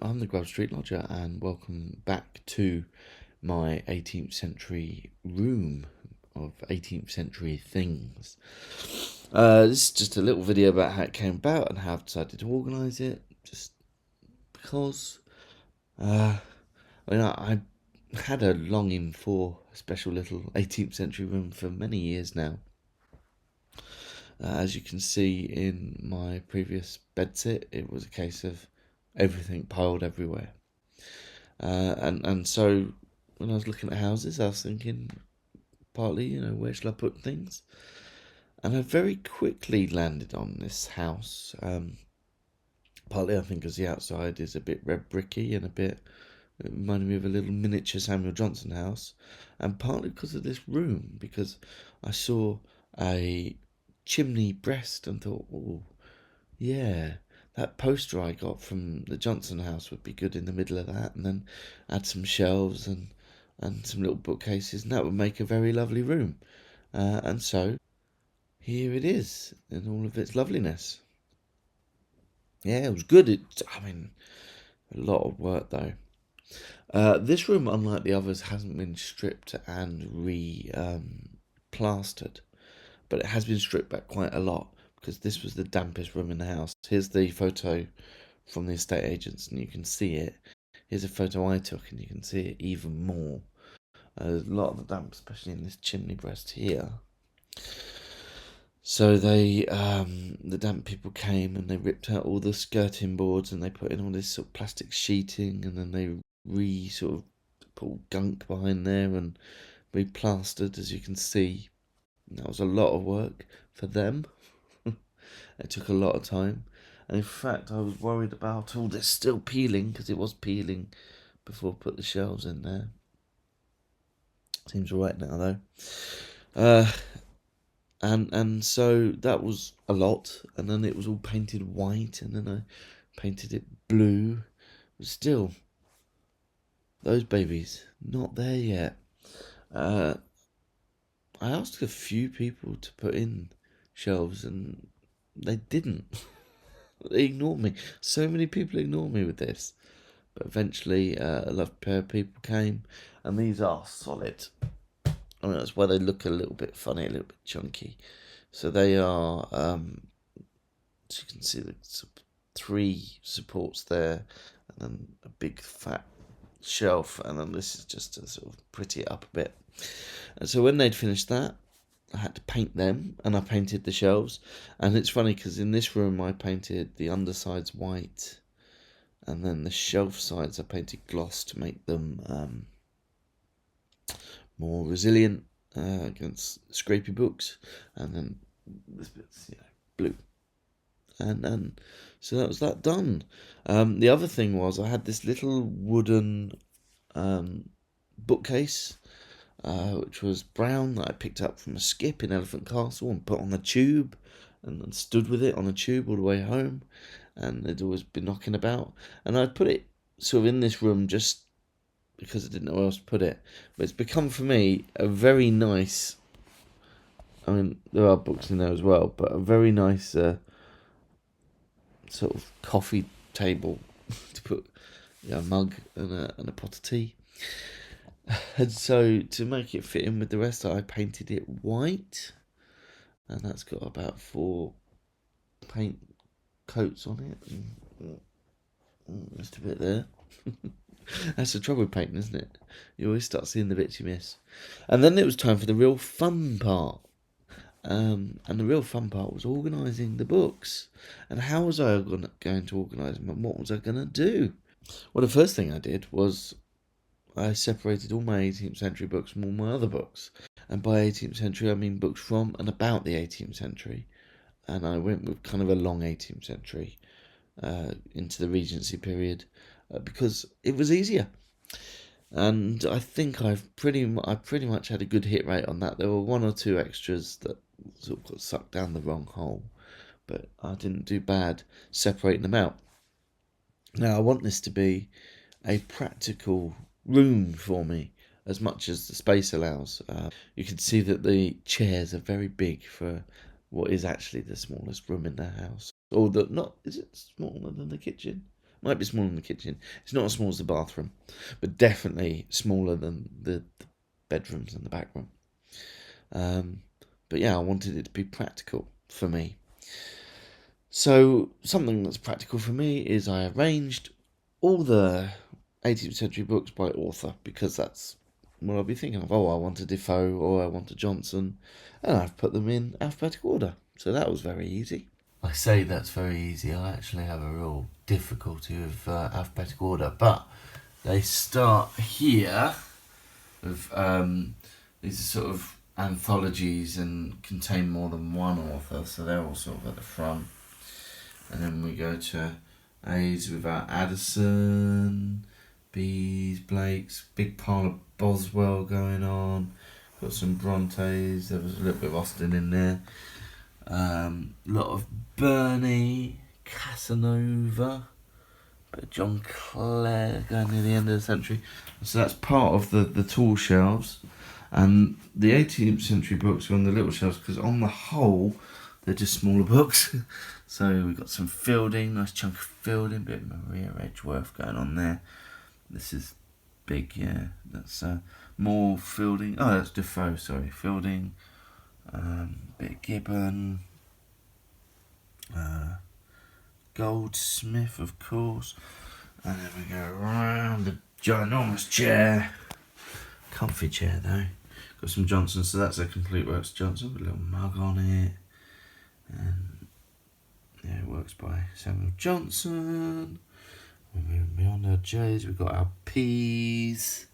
I'm the Grub Street Lodger, and welcome back to my 18th century room of 18th century things. This is just a little video about how it came about and how I've decided to organise it, just because I had a longing for a special little 18th century room for many years now. As you can see in my previous bedsit, it was a case of everything piled everywhere. And so when I was looking at houses, I was thinking partly, where shall I put things? And I very quickly landed on this house. Partly, I think, because the outside is a bit red bricky and it reminded me of a little miniature Samuel Johnson house, and partly because of this room, because I saw a chimney breast and thought, oh, yeah, that poster I got from the Johnson house would be good in the middle of that, and then add some shelves and some little bookcases, and that would make a very lovely room. And so here it is in all of its loveliness. Yeah, it was good. A lot of work though. This room, unlike the others, hasn't been stripped and plastered, but it has been stripped back quite a lot because this was the dampest room in the house. Here's the photo from the estate agents, and you can see it. Here's a photo I took, and you can see it even more. There's a lot of the damp, especially in this chimney breast here. So the damp people came and they ripped out all the skirting boards and they put in all this sort of plastic sheeting, and then they sort of put gunk behind there and replastered, as you can see. That was a lot of work for them. It took a lot of time. And in fact, I was worried about all this still peeling, because it was peeling before I put the shelves in there. Seems alright now, though. And so that was a lot. And then it was all painted white, and then I painted it blue. But still, those babies, not there yet. I asked a few people to put in shelves, and they didn't. They ignored me. So many people ignored me with this. But eventually, a love pair of people came, and these are solid. I mean, that's why they look a little bit funny, a little bit chunky. So they are, so you can see the 3 supports there, and then a big fat shelf, and then this is just to sort of pretty it up a bit. And so when they'd finished that, I had to paint them, and I painted the shelves. And it's funny because in this room I painted the undersides white, and then the shelf sides I painted gloss to make them more resilient against scrapey books, and then this bit's blue. And so that was that done. The other thing was I had this little wooden bookcase, which was brown, that I picked up from a skip in Elephant Castle and put on the tube, and then stood with it on a tube all the way home, and it'd always been knocking about. And I'd put it sort of in this room just because I didn't know where else to put it. But it's become for me a very nice, I mean, there are books in there as well, but a very nice sort of coffee table to put a mug and a pot of tea. And so to make it fit in with the rest, I painted it white, and that's got about 4 paint coats on it. Just a bit there. That's the trouble with painting, isn't it? You always start seeing the bits you miss. And then it was time for the real fun part. And the real fun part was organising the books. And how was I going to organise them, and what was I going to do? Well, the first thing I did was I separated all my 18th century books from all my other books. And by 18th century, I mean books from and about the 18th century. And I went with kind of a long 18th century into the Regency period because it was easier. And I think I pretty much had a good hit rate on that. There were 1 or 2 extras that sort of got sucked down the wrong hole, but I didn't do bad separating them out. Now, I want this to be a practical room for me as much as the space allows. You can see that the chairs are very big for what is actually the smallest room in the house. Or is it smaller than the kitchen? Might be smaller than the kitchen. It's not as small as the bathroom, but definitely smaller than the bedrooms and the back room. But yeah, I wanted it to be practical for me. So something that's practical for me is I arranged all the 18th century books by author, because that's what I'll be thinking of. Oh, I want a Defoe or I want a Johnson, and I've put them in alphabetical order. So that was very easy. I say that's very easy. I actually have a real difficulty with alphabetical order, but they start here with these are sort of anthologies and contain more than one author, so they're all sort of at the front. And then we go to A's without Addison, B's, Blake's, big pile of Boswell going on. Got some Brontes, there was a little bit of Austen in there. A lot of Burney, Casanova, bit of John Clare going near the end of the century. So that's part of the tall shelves. And the 18th century books are on the little shelves because on the whole, they're just smaller books. So we've got some Fielding, nice chunk of Fielding, bit of Maria Edgeworth going on there. This is big, yeah. That's more Fielding. Oh, that's Defoe, sorry. Fielding, bit of Gibbon, Goldsmith, of course. And then we go around the ginormous chair. Comfy chair, though. Got some Johnson, so that's a complete works Johnson with a little mug on it. And yeah, it works by Samuel Johnson. We're moving beyond our J's. We've got our P's.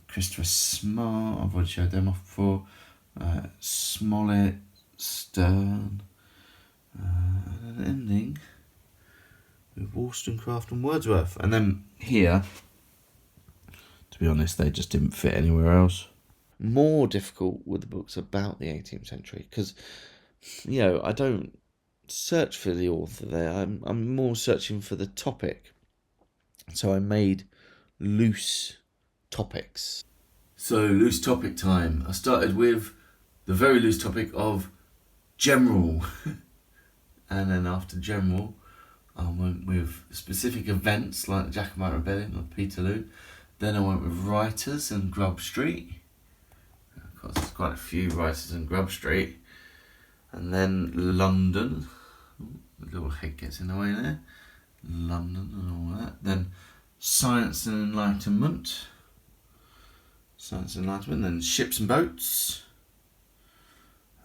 Christopher Smart, I've already showed them off before. Smollett, Stern. And an ending with Wollstonecraft and Wordsworth. And then here, to be honest, they just didn't fit anywhere else. More difficult were the books about the 18th century because, I don't search for the author there. I'm more searching for the topic. So I made loose topics. So loose topic time. I started with the very loose topic of general. And then after general, I went with specific events like the Jacobite Rebellion or Peterloo. Then I went with writers and Grub Street. Of course, there's quite a few writers in Grub Street. And then London. The little head gets in the way there. London and all that. Then Science and Enlightenment. Then Ships and Boats.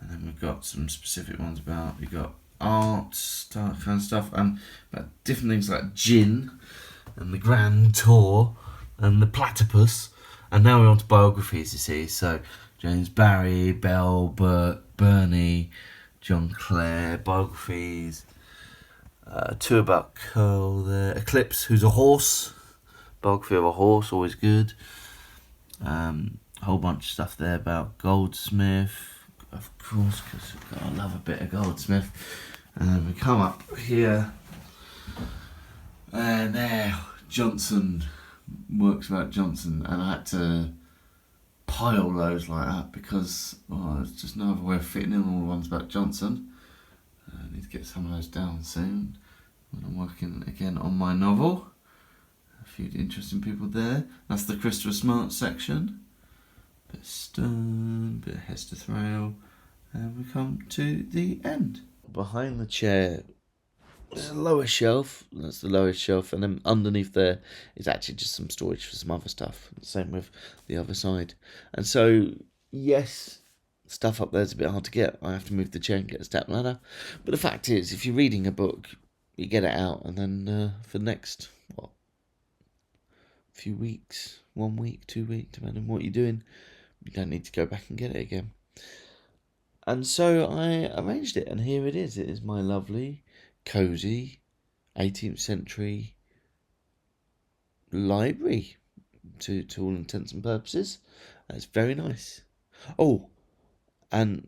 And then we've got some specific ones about, we've got art, that kind of stuff, and about different things like gin and the Grand Tour and the platypus. And now we're on to biographies, you see. So James Barrie, Bell, Burney, John Clare, biographies. Two about Curl there. Eclipse, who's a horse. Biography of a horse, always good. A whole bunch of stuff there about Goldsmith, of course, because I love a bit of Goldsmith. And then we come up here, and there, Johnson, works about Johnson, and I had to pile those like that because there's just no other way of fitting in all the ones about Johnson. I need to get some of those down soon when I'm working again on my novel. A few interesting people there. That's the Christopher Smart section. Bit of Stern, bit of Hester Thrale, and we come to the end. Behind the chair, there's a lower shelf. That's the lowest shelf, and then underneath there is actually just some storage for some other stuff. Same with the other side. And so, yes, stuff up there is a bit hard to get. I have to move the chair and get a step ladder. But the fact is, if you're reading a book, you get it out, and then for the next few weeks, 1 week, 2 weeks, depending on what you're doing, you don't need to go back and get it again. And so I arranged it, and here it is. It is my lovely, cosy, 18th century library, to all intents and purposes. It's very nice. Oh, and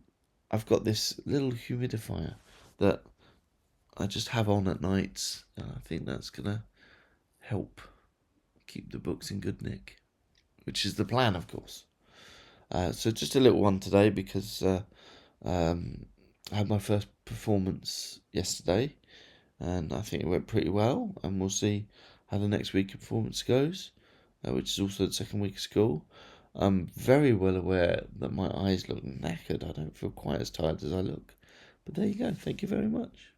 I've got this little humidifier that I just have on at nights. I think that's going to help keep the books in good nick, which is the plan, of course. So just a little one today because I had my first performance yesterday and I think it went pretty well, and we'll see how the next week of performance goes, which is also the second week of school. I'm very well aware that my eyes look knackered. I don't feel quite as tired as I look. But there you go. Thank you very much.